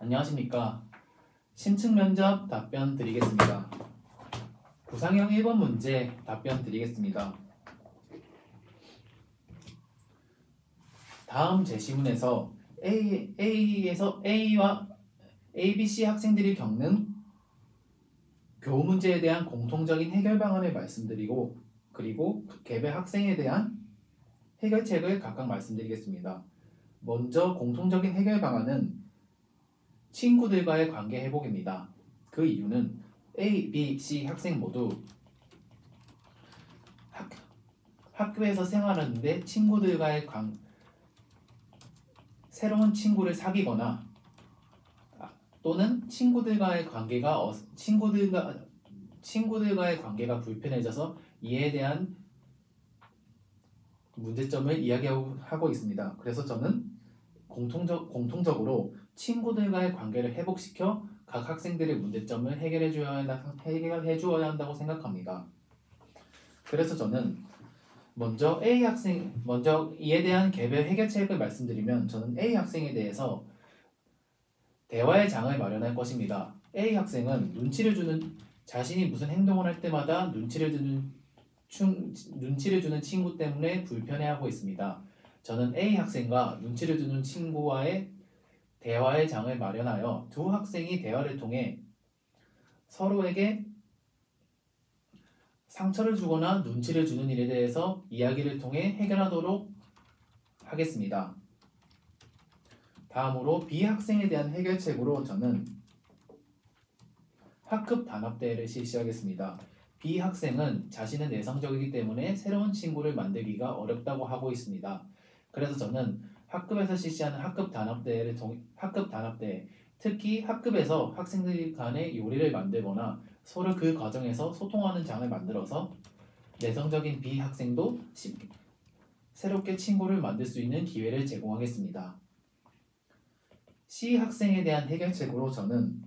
안녕하십니까. 심층 면접 답변 드리겠습니다. 구상형 1번 문제 답변 드리겠습니다. 다음 제시문에서 A와 A, B, C 학생들이 겪는 교우 문제에 대한 공통적인 해결 방안을 말씀드리고 그리고 개별 학생에 대한 해결책을 각각 말씀드리겠습니다. 먼저 공통적인 해결 방안은 친구들과의 관계 회복입니다. 그 이유는 A, B, C 학생 모두 학교에서 생활하는데 친구들과의 새로운 친구를 사귀거나 또는 친구들과의 관계가 불편해져서 이에 대한 문제점을 이야기하고 있습니다. 그래서 저는 공통적으로 친구들과의 관계를 회복시켜 각 학생들의 문제점을 해결해 주어야 한다고 생각합니다. 그래서 저는 먼저 이에 대한 개별 해결책을 말씀드리면 저는 A 학생에 대해서 대화의 장을 마련할 것입니다. A 학생은 자신이 무슨 행동을 할 때마다 눈치를 주는 친구 때문에 불편해하고 있습니다. 저는 A 학생과 눈치를 주는 친구와의 대화의 장을 마련하여 두 학생이 대화를 통해 서로에게 상처를 주거나 눈치를 주는 일에 대해서 이야기를 통해 해결하도록 하겠습니다. 다음으로 B 학생에 대한 해결책으로 저는 학급 단합대회를 실시하겠습니다. B 학생은 자신은 내성적이기 때문에 새로운 친구를 만들기가 어렵다고 하고 있습니다. 그래서 저는 학급에서 실시하는 학급 단합대회, 특히 학급에서 학생들 간의 요리를 만들거나 서로 그 과정에서 소통하는 장을 만들어서 내성적인 B 학생도 새롭게 친구를 만들 수 있는 기회를 제공하겠습니다. C 학생에 대한 해결책으로 저는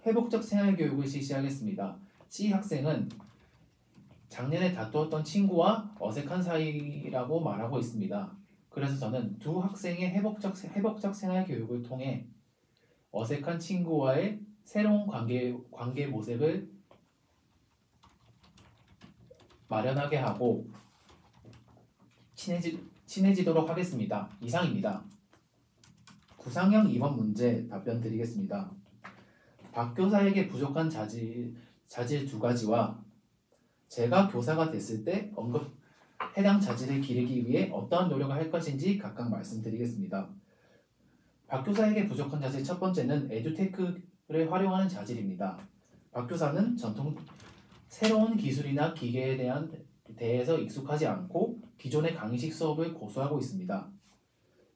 회복적 생활교육을 실시하겠습니다. C 학생은 작년에 다투었던 친구와 어색한 사이라고 말하고 있습니다. 그래서 저는 두 학생의 회복적 생활교육을 통해 어색한 친구와의 새로운 관계 모습을 마련하게 하고 친해지도록 하겠습니다. 이상입니다. 구상형 2번 문제 답변 드리겠습니다. 박교사에게 부족한 자질 두 가지와 제가 교사가 됐을 때 해당 자질을 기르기 위해 어떠한 노력을 할 것인지 각각 말씀드리겠습니다. 박교사에게 부족한 자질 첫 번째는 에듀테크를 활용하는 자질입니다. 박교사는 새로운 기술이나 기계에 대해서 익숙하지 않고 기존의 강의식 수업을 고수하고 있습니다.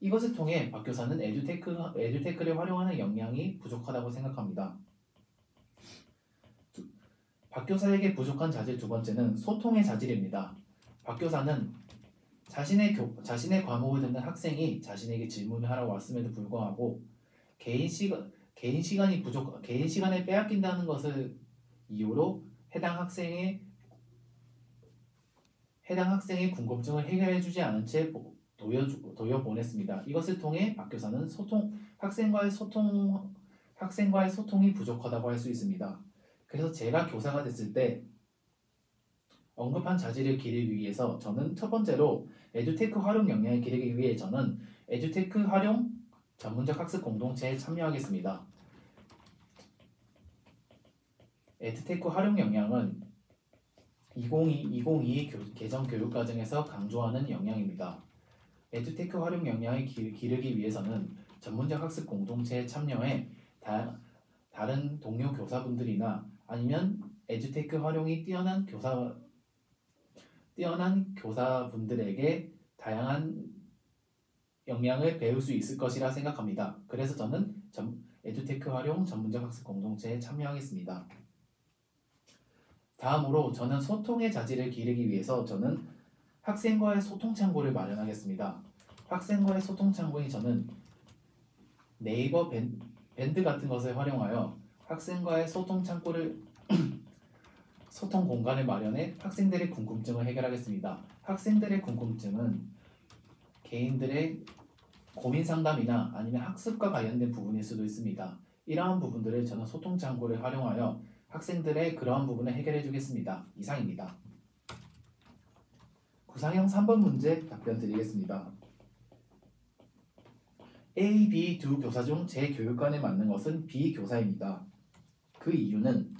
이것을 통해 박교사는 에듀테크를 활용하는 역량이 부족하다고 생각합니다. 박교사에게 부족한 자질 두 번째는 소통의 자질입니다. 박교사는 자신의 과목을 듣는 학생이 자신에게 질문을 하러 왔음에도 불구하고 개인 시간을 빼앗긴다는 것을 이유로 해당 학생의 궁금증을 해결해주지 않은 채 돌려보냈습니다. 이것을 통해 박교사는 학생과의 소통이 부족하다고 할 수 있습니다. 그래서 제가 교사가 됐을 때 언급한 자질을 기르기 위해서 저는 첫 번째로 에듀테크 활용 역량을 기르기 위해 저는 에듀테크 활용 전문적 학습 공동체에 참여하겠습니다. 에듀테크 활용 역량은 2022 개정 교육과정에서 강조하는 역량입니다. 에듀테크 활용 역량을 기르기 위해서는 전문적 학습 공동체에 참여해 다른 동료 교사분들이나 아니면 에듀테크 활용이 뛰어난 교사분들에게 다양한 역량을 배울 수 있을 것이라 생각합니다. 그래서 저는 에듀테크 활용 전문적 학습 공동체에 참여하겠습니다. 다음으로 저는 소통의 자질을 기르기 위해서 저는 학생과의 소통 창구를 마련하겠습니다. 학생과의 소통 창구에 저는 네이버 밴드 같은 것을 활용하여 학생과의 소통 공간을 마련해 학생들의 궁금증을 해결하겠습니다. 학생들의 궁금증은 개인들의 고민 상담이나 아니면 학습과 관련된 부분일 수도 있습니다. 이러한 부분들을 저는 소통 창구를 활용하여 학생들의 그러한 부분을 해결해 주겠습니다. 이상입니다. 구상형 3번 문제 답변 드리겠습니다. A, B 두 교사 중 제 교육관에 맞는 것은 B 교사입니다. 그 이유는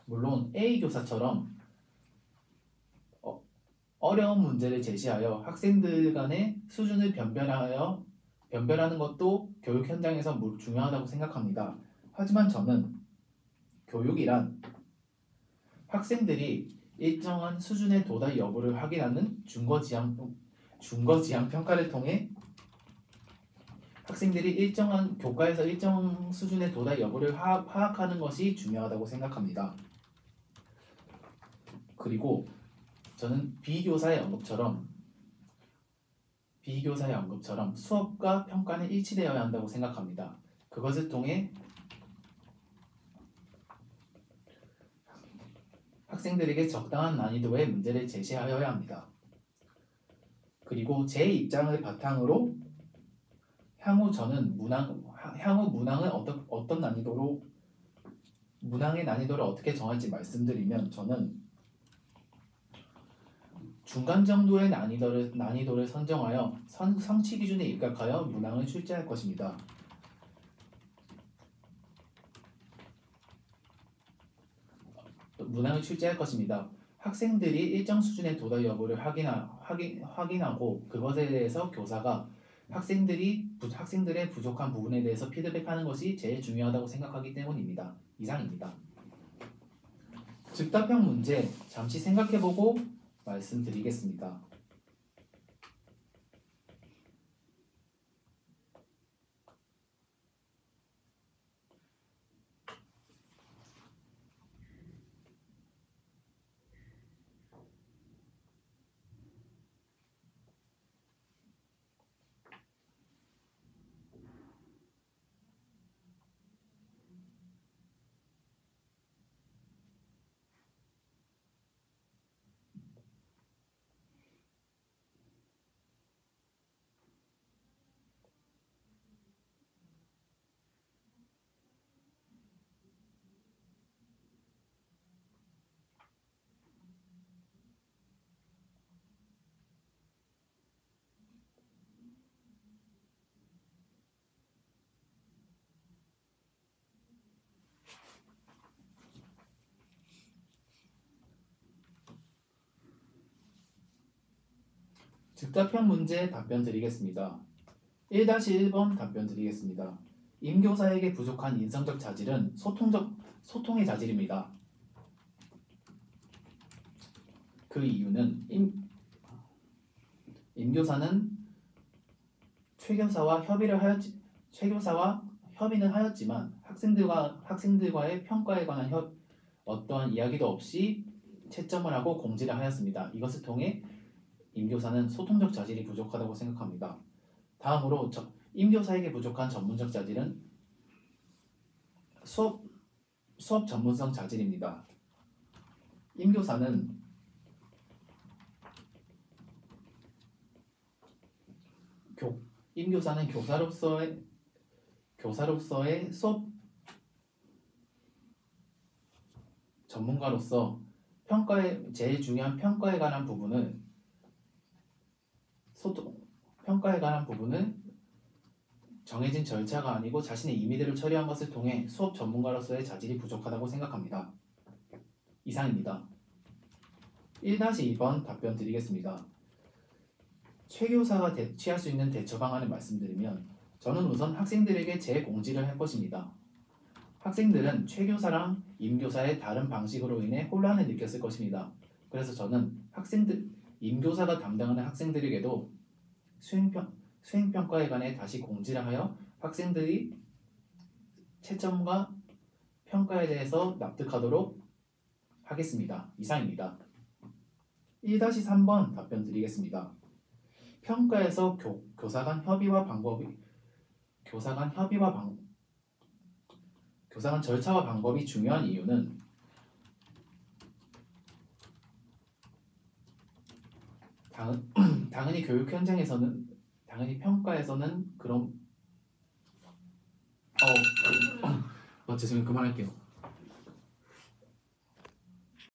물론 A 교사처럼 어려운 문제를 제시하여 학생들 간의 수준을 변별하는 것도 교육 현장에서 중요하다고 생각합니다. 하지만 저는 교육이란 학생들이 일정한 수준의 도달 여부를 확인하는 준거지향 평가를 통해 학생들이 교과에서 일정 수준의 도달 여부를 파악하는 것이 중요하다고 생각합니다. 그리고 저는 B교사의 언급처럼 수업과 평가는 일치되어야 한다고 생각합니다. 그것을 통해 학생들에게 적당한 난이도의 문제를 제시하여야 합니다. 그리고 제 입장을 바탕으로 향후 문항을 어떤 문항의 난이도를 어떻게 정할지 말씀드리면 저는 중간 정도의 난이도를 선정하여 성취 기준에 입각하여 문항을 출제할 것입니다. 학생들이 일정 수준의 도달 여부를 확인하고 그것에 대해서 교사가 학생들의 부족한 부분에 대해서 피드백하는 것이 제일 중요하다고 생각하기 때문입니다. 이상입니다. 즉답형 문제 잠시 생각해보고 말씀드리겠습니다. 즉답형 문제 답변 드리겠습니다. 1-1번 답변 드리겠습니다. 임교사에게 부족한 인성적 자질은 소통의 자질입니다. 그 이유는 임교사는 최교사와 협의는 하였지만 학생들과의 평가에 관한 어떠한 이야기도 없이 채점을 하고 공지를 하였습니다. 이것을 통해 임교사는 소통적 자질이 부족하다고 생각합니다. 다음으로 임교사에게 부족한 전문적 자질은 수업 전문성 자질입니다. 임교사는 교사로서의 수업 전문가로서 제일 중요한 평가에 관한 부분을 정해진 절차가 아니고 자신의 임의대로 처리한 것을 통해 수업 전문가로서의 자질이 부족하다고 생각합니다. 이상입니다. 1-2번 답변 드리겠습니다. 최 교사가 취할 수 있는 대처 방안을 말씀드리면 저는 우선 학생들에게 재공지를 할 것입니다. 학생들은 최 교사랑 임 교사의 다른 방식으로 인해 혼란을 느꼈을 것입니다. 그래서 저는 임 교사가 담당하는 학생들에게도 수행평가에 관해 다시 공지를 하여 학생들이 채점과 평가에 대해서 납득하도록 하겠습니다. 이상입니다. 1-3번 답변 드리겠습니다. 평가에서 교사 간 절차와 방법이 중요한 이유는 당연히 교육 현장에서는 평가에서는 죄송해요. 그만할게요.